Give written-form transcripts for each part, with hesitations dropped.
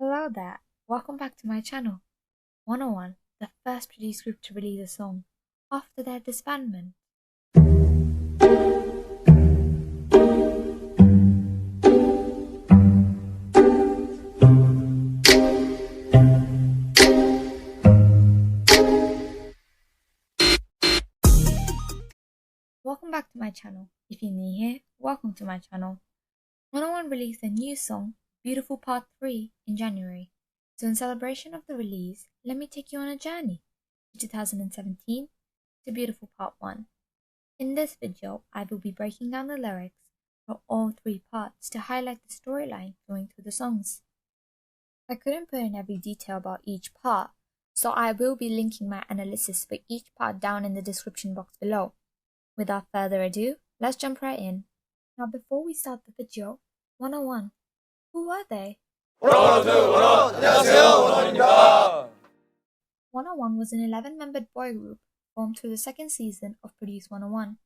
Hello there, welcome back to my channel. wannaone, the first produced group to release a song after their disbandment. Welcome back to my channel. If you're new here, welcome to my channel. wannaone released a new song, Beautiful Part 3, in January. So in celebration of the release, let me take you on a journey to 2017 to Beautiful Part 1. In this video, I will be breaking down the lyrics for all three parts to highlight the storyline going through the songs. I couldn't put in every detail about each part, so I will be linking my analysis for each part down in the description box below. Without further ado, let's jump right in. Now before we start the video, wannaone, who were they? wannaone was an 11-membered boy group formed through the second season of Produce 101.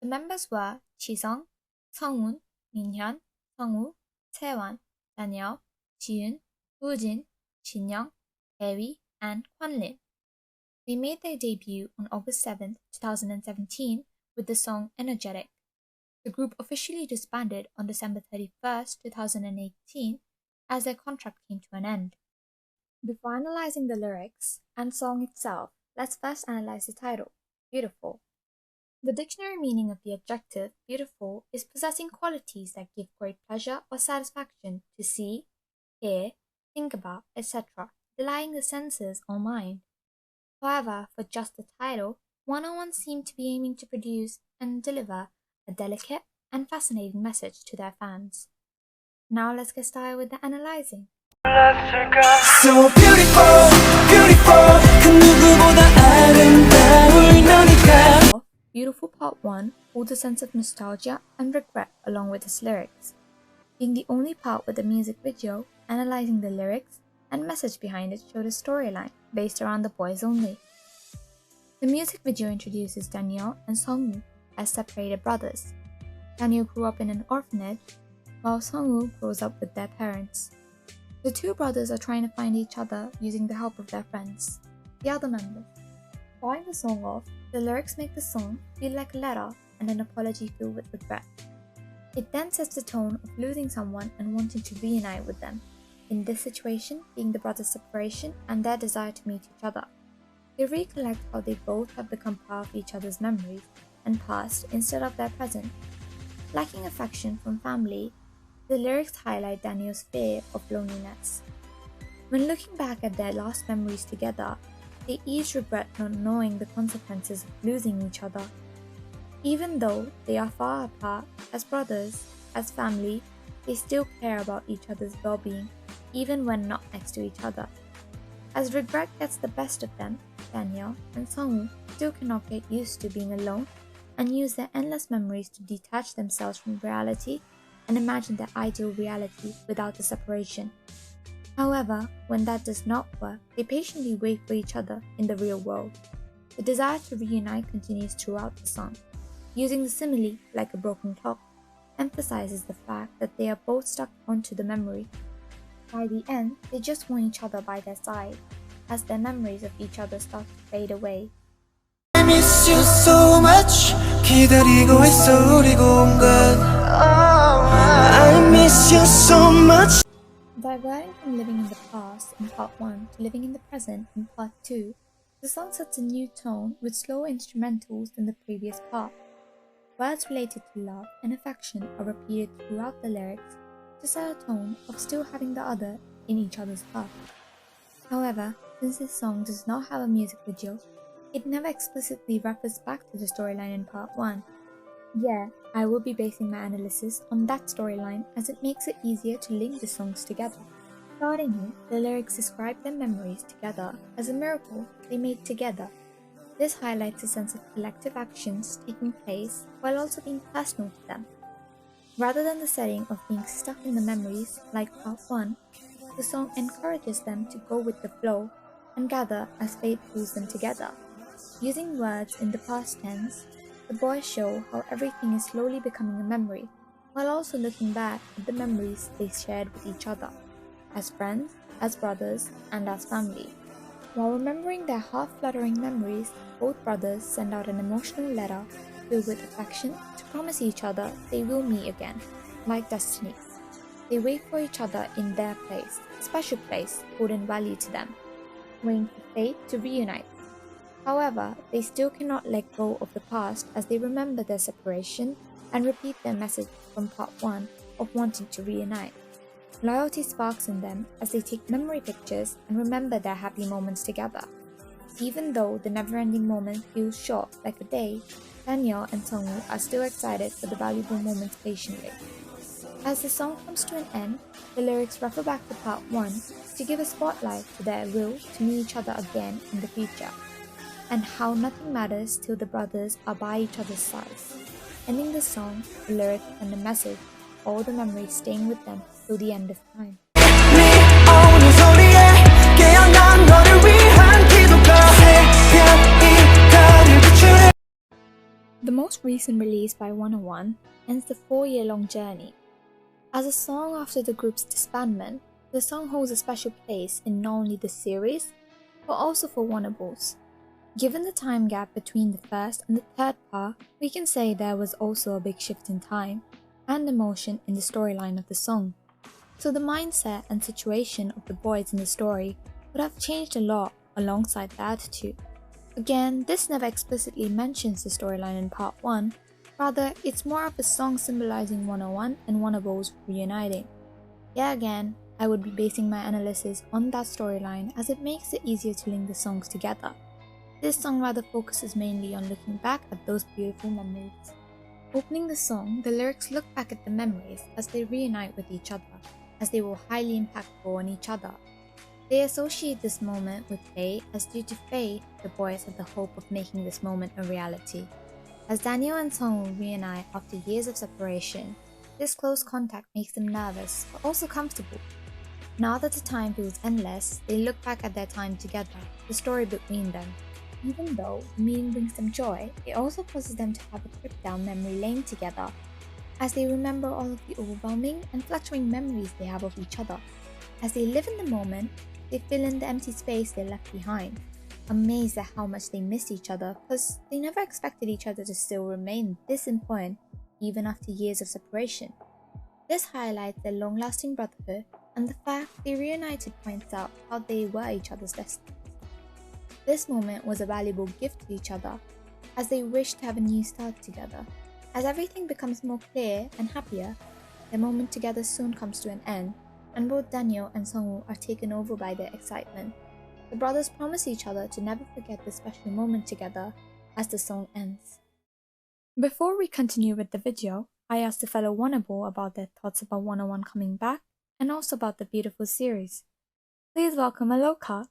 The members were Chisung, Sungwoon, Minhyun, Sungwoo, Taewon, Daniel, Jiun, Woojin, Shinyoung, Taewi, and Kwanlin. They made their debut on August 7, 2017 with the song Energetic. The group officially disbanded on December 31, 2018 as their contract came to an end. Before analyzing the lyrics and song itself, let's first analyze the title, Beautiful. The dictionary meaning of the adjective beautiful is possessing qualities that give great pleasure or satisfaction to see, hear, think about, etc., belying the senses or mind. However, for just the title, wannaone seemed to be aiming to produce and deliver a delicate and fascinating message to their fans. Now let's get started with the analyzing. So beautiful, beautiful. Beautiful Part 1 holds a sense of nostalgia and regret along with its lyrics. Being the only part with a music video, analyzing the lyrics and message behind it showed a storyline based around the boys only. The music video introduces Daniel and Sungwoo as separated brothers. Daniel grew up in an orphanage, while Sungwoo grows up with their parents. The two brothers are trying to find each other using the help of their friends, the other members. Starting the song off, the lyrics make the song feel like a letter and an apology filled with regret. It then sets the tone of losing someone and wanting to reunite with them, in this situation being the brothers' separation and their desire to meet each other. They recollect how they both have become part of each other's memories and past instead of their present. Lacking affection from family, the lyrics highlight Daniel's fear of loneliness. When looking back at their last memories together, they each regret not knowing the consequences of losing each other. Even though they are far apart, as brothers, as family, they still care about each other's well-being, even when not next to each other. As regret gets the best of them, Daniel and Sungwoo still cannot get used to being alone and use their endless memories to detach themselves from reality and imagine their ideal reality without the separation. However, when that does not work, they patiently wait for each other in the real world. The desire to reunite continues throughout the song, using the simile like a broken clock, emphasizes the fact that they are both stuck onto the memory. By the end, they just want each other by their side, as their memories of each other start to fade away. I miss you so much. 기다리고 있어 우리 공간. I miss you so much. Diverting from living in the past in Part 1 to living in the present in Part 2, the song sets a new tone with slower instrumentals than the previous part. Words related to love and affection are repeated throughout the lyrics to set a tone of still having the other in each other's heart. However, since this song does not have a music video, it never explicitly refers back to the storyline in Part 1. Yeah, I will be basing my analysis on that storyline as it makes it easier to link the songs together. Starting here, the lyrics describe their memories together as a miracle they made together. This highlights a sense of collective actions taking place while also being personal to them. Rather than the setting of being stuck in the memories like Part 1, the song encourages them to go with the flow and gather as fate pulls them together. Using words in the past tense, the boys show how everything is slowly becoming a memory, while also looking back at the memories they shared with each other. as friends, as brothers, and as family. While remembering their half-fluttering memories, both brothers send out an emotional letter filled with affection to promise each other they will meet again, like destiny. They wait for each other in their place, a special place holding value to them, waiting for fate to reunite. However, they still cannot let go of the past as they remember their separation and repeat their message from part 1 of wanting to reunite. Loyalty sparks in them as they take memory pictures and remember their happy moments together. Even though the never-ending moment feels short like a day, Daniel and Sungwoo are still excited for the valuable moments patiently. As the song comes to an end, the lyrics refer back to part 1 to give a spotlight to their will to meet each other again in the future, and how nothing matters till the brothers are by each other's sides. Ending the song, the lyrics and the message, all the memories staying with them till the end of time. The most recent release by wannaone ends the 4-year-long journey. As a song after the group's disbandment, the song holds a special place in not only the series, but also for wannables. Given the time gap between the first and the third part, we can say there was also a big shift in time and emotion in the storyline of the song. So the mindset and situation of the boys in the story would have changed a lot alongside the attitude. Again, this never explicitly mentions the storyline in part 1, rather it's more of a song symbolizing wannaone and wannables reuniting. Yeah, again, I would be basing my analysis on that storyline as it makes it easier to link the songs together. This song rather focuses mainly on looking back at those beautiful memories. Opening the song, the lyrics look back at the memories as they reunite with each other, as they were highly impactful on each other. They associate this moment with Faye as due to Faye, the boys had the hope of making this moment a reality. As Daniel and Sungwoo reunite after years of separation, this close contact makes them nervous but also comfortable. Now that the time feels endless, they look back at their time together, the story between them. Even though the meeting brings them joy, it also causes them to have a trip down memory lane together, as they remember all of the overwhelming and fluttering memories they have of each other. As they live in the moment, they fill in the empty space they left behind, amazed at how much they miss each other because they never expected each other to still remain this important even after years of separation. This highlights their long-lasting brotherhood, and the fact they reunited points out how they were each other's destiny. This moment was a valuable gift to each other, as they wish to have a new start together. As everything becomes more clear and happier, their moment together soon comes to an end, and both Daniel and Sungwoo are taken over by their excitement. The brothers promise each other to never forget the special moment together as the song ends. Before we continue with the video, I asked a fellow wannable about their thoughts about wannaone coming back, and also about the beautiful series. Please welcome Aloka.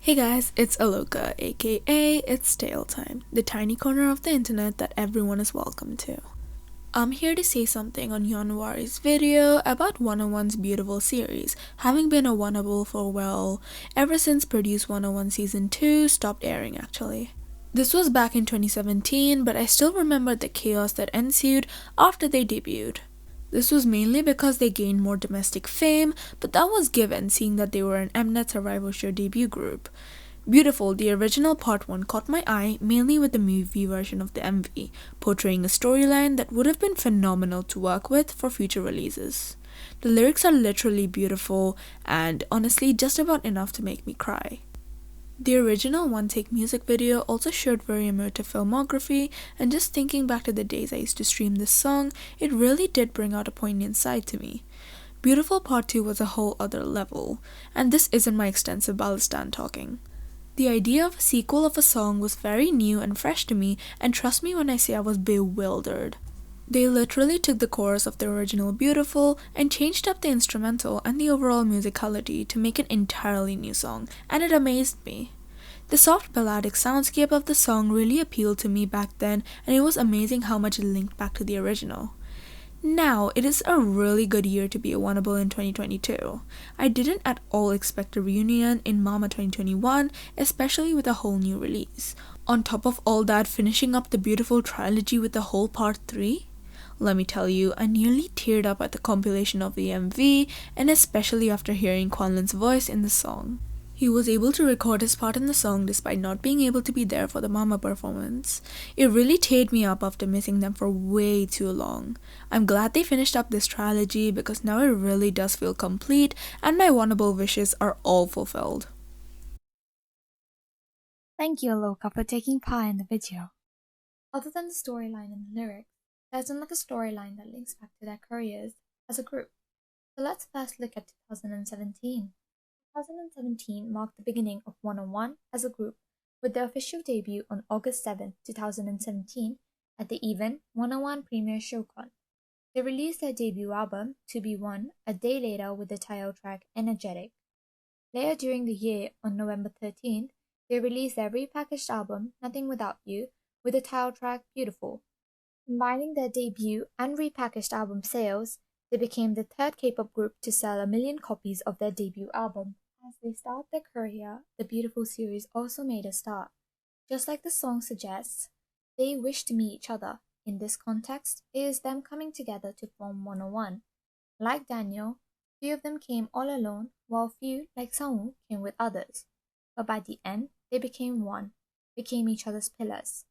Hey guys, it's Aloka, aka It's Tale Time, the tiny corner of the internet that everyone is welcome to. I'm here to say something on Yeonwari's video about wannaone's beautiful series, having been a wannable for ever since Produce 101 Season 2 stopped airing actually. This was back in 2017, but I still remember the chaos that ensued after they debuted. This was mainly because they gained more domestic fame, but that was given seeing that they were an Mnet survival show debut group. Beautiful, the original part 1 caught my eye mainly with the movie version of the MV, portraying a storyline that would have been phenomenal to work with for future releases. The lyrics are literally beautiful and honestly just about enough to make me cry. The original one-take music video also showed very emotive filmography, and just thinking back to the days I used to stream this song, it really did bring out a poignant side to me. Beautiful Part 2 was a whole other level, and this isn't my extensive Balistan talking. The idea of a sequel of a song was very new and fresh to me, and trust me when I say I was bewildered. They literally took the chorus of the original Beautiful and changed up the instrumental and the overall musicality to make an entirely new song, and it amazed me. The soft balladic soundscape of the song really appealed to me back then, and it was amazing how much it linked back to the original. Now, it is a really good year to be a wannable in 2022. I didn't at all expect a reunion in Mama 2021, especially with a whole new release. On top of all that, finishing up the beautiful trilogy with the whole part 3? Let me tell you, I nearly teared up at the compilation of the MV, and especially after hearing Kwanlin's voice in the song. He was able to record his part in the song despite not being able to be there for the Mama performance. It really teared me up after missing them for way too long. I'm glad they finished up this trilogy because now it really does feel complete and my wannabe wishes are all fulfilled. Thank you, Aloka, for taking part in the video. Other than the storyline and the lyrics, there's another storyline that links back to their careers as a group. So let's first look at 2017. 2017 marked the beginning of wannaone as a group, with their official debut on August 7, 2017 at the event wannaone Premiere Showcon. They released their debut album, To Be One, a day later with the title track Energetic. Later during the year, on November 13th, they released their repackaged album, Nothing Without You, with the title track Beautiful. Combining their debut and repackaged album sales, they became the third K-pop group to sell 1 million copies of their debut album. As they start their career, the Beautiful series also made a start. Just like the song suggests, they wish to meet each other. In this context, it is them coming together to form wannaone. Like Daniel, few of them came all alone, while few, like Sangwoo, came with others. But by the end, they became one, became each other's pillars.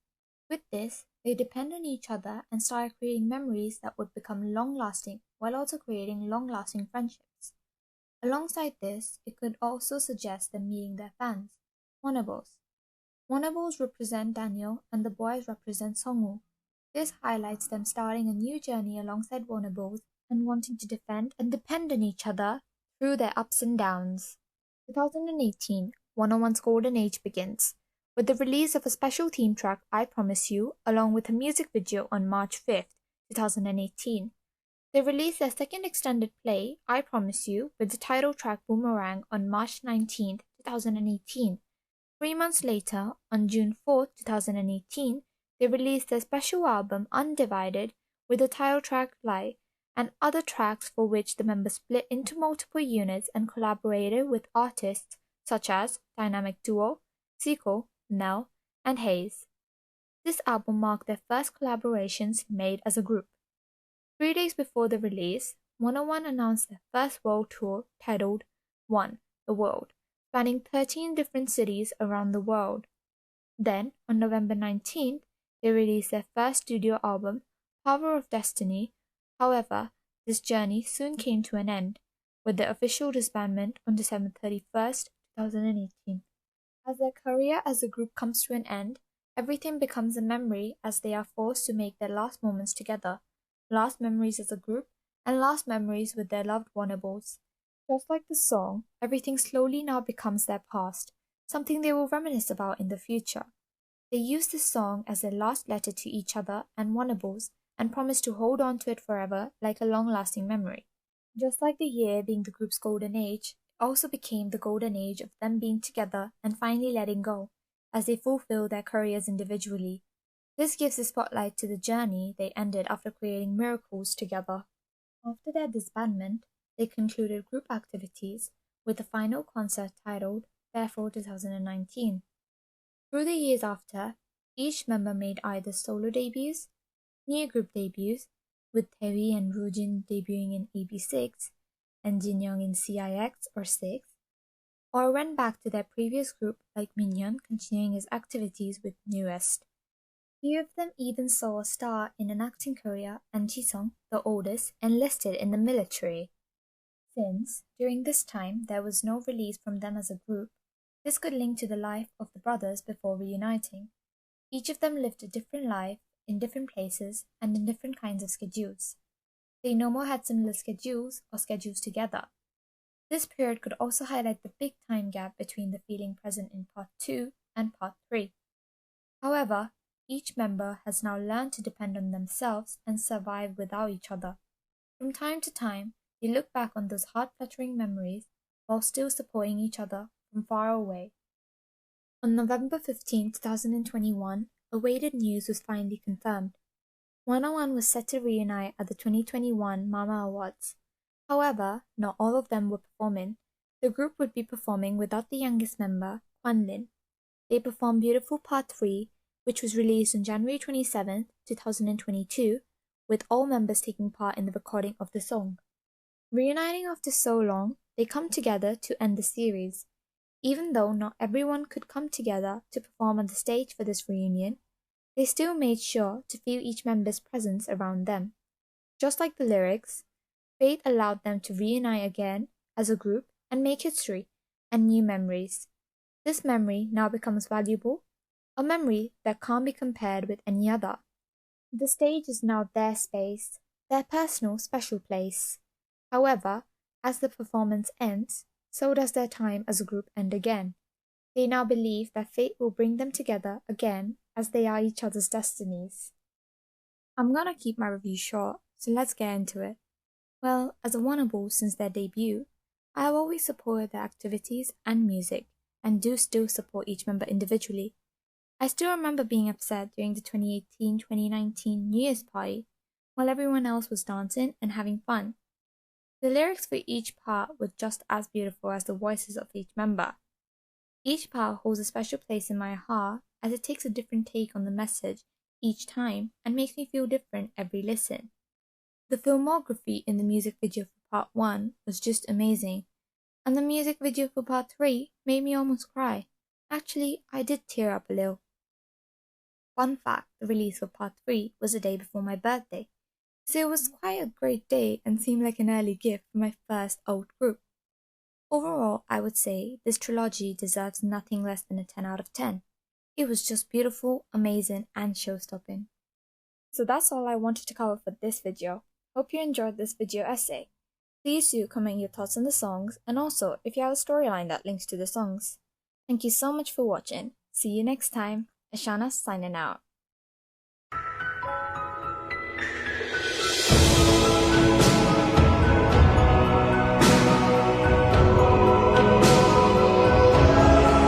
With this, they depend on each other and started creating memories that would become long-lasting, while also creating long-lasting friendships. Alongside this, it could also suggest them meeting their fans, wannabes. Wannabes represent Daniel and the boys represent Sangwoo. This highlights them starting a new journey alongside wannabes and wanting to defend and depend on each other through their ups and downs. 2018, wannaone's golden age begins, with the release of a special theme track, I Promise You, along with a music video on March 5th, 2018. They released their second extended play, I Promise You, with the title track Boomerang on March 19th, 2018. 3 months later, on June 4th, 2018, they released their special album Undivided with the title track Lie, and other tracks for which the members split into multiple units and collaborated with artists such as dynamic duo, Zico, Mel, and Hayes. This album marked their first collaborations made as a group. 3 days before the release, wannaone announced their first world tour titled One, the World, spanning 13 different cities around the world. Then, on November 19th, they released their first studio album, Power of Destiny. However, this journey soon came to an end, with the official disbandment on December 31st, 2018. As their career as a group comes to an end, everything becomes a memory as they are forced to make their last moments together, last memories as a group, and last memories with their loved wannabes. Just like the song, everything slowly now becomes their past, something they will reminisce about in the future. They use this song as their last letter to each other and wannabes and promise to hold on to it forever like a long-lasting memory. Just like the year being the group's golden age, it also became the golden age of them being together and finally letting go, as they fulfill their careers individually. This gives the spotlight to the journey they ended after creating miracles together. After their disbandment, they concluded group activities with a final concert titled Therefore 2019. Through the years after, each member made either solo debuts, new group debuts, with Taewi and Woojin debuting in AB6 and Jinyoung in CIX or 6, or went back to their previous group like Minhyun continuing his activities with Newest. Few of them even saw a star in an acting career, and Jisung, the oldest, enlisted in the military. Since, during this time, there was no release from them as a group, this could link to the life of the brothers before reuniting. Each of them lived a different life, in different places, and in different kinds of schedules. They no more had similar schedules or schedules together. This period could also highlight the big time gap between the feeling present in Part 2 and Part 3. However, each member has now learned to depend on themselves and survive without each other. From time to time, they look back on those heart-fluttering memories while still supporting each other from far away. On November 15, 2021, awaited news was finally confirmed. wannaone was set to reunite at the 2021 Mama Awards. However, not all of them were performing. The group would be performing without the youngest member, Kwanlin. They performed Beautiful Part 3, which was released on January 27, 2022, with all members taking part in the recording of the song. Reuniting after so long, they come together to end the series. Even though not everyone could come together to perform on the stage for this reunion, they still made sure to feel each member's presence around them. Just like the lyrics, fate allowed them to reunite again as a group and make history and new memories. This memory now becomes valuable, a memory that can't be compared with any other. The stage is now their space, their personal special place. However, as the performance ends, so does their time as a group end again. They now believe that fate will bring them together again as they are each other's destinies. I'm gonna keep my review short, so let's get into it. Well, as a wannaone since their debut, I have always supported their activities and music, and do still support each member individually. I still remember being upset during the 2018-2019 New Year's party, while everyone else was dancing and having fun. The lyrics for each part were just as beautiful as the voices of each member. Each part holds a special place in my heart as it takes a different take on the message each time and makes me feel different every listen. The filmography in the music video for part 1 was just amazing, and the music video for part 3 made me almost cry. Actually, I did tear up a little. Fun fact, the release for part 3 was the day before my birthday, so it was quite a great day and seemed like an early gift for my first old group. Overall, I would say this trilogy deserves nothing less than a 10 out of 10. It was just beautiful, amazing, and show-stopping. So that's all I wanted to cover for this video. Hope you enjoyed this video essay. Please do comment your thoughts on the songs, and also if you have a storyline that links to the songs. Thank you so much for watching. See you next time. Ashana signing out.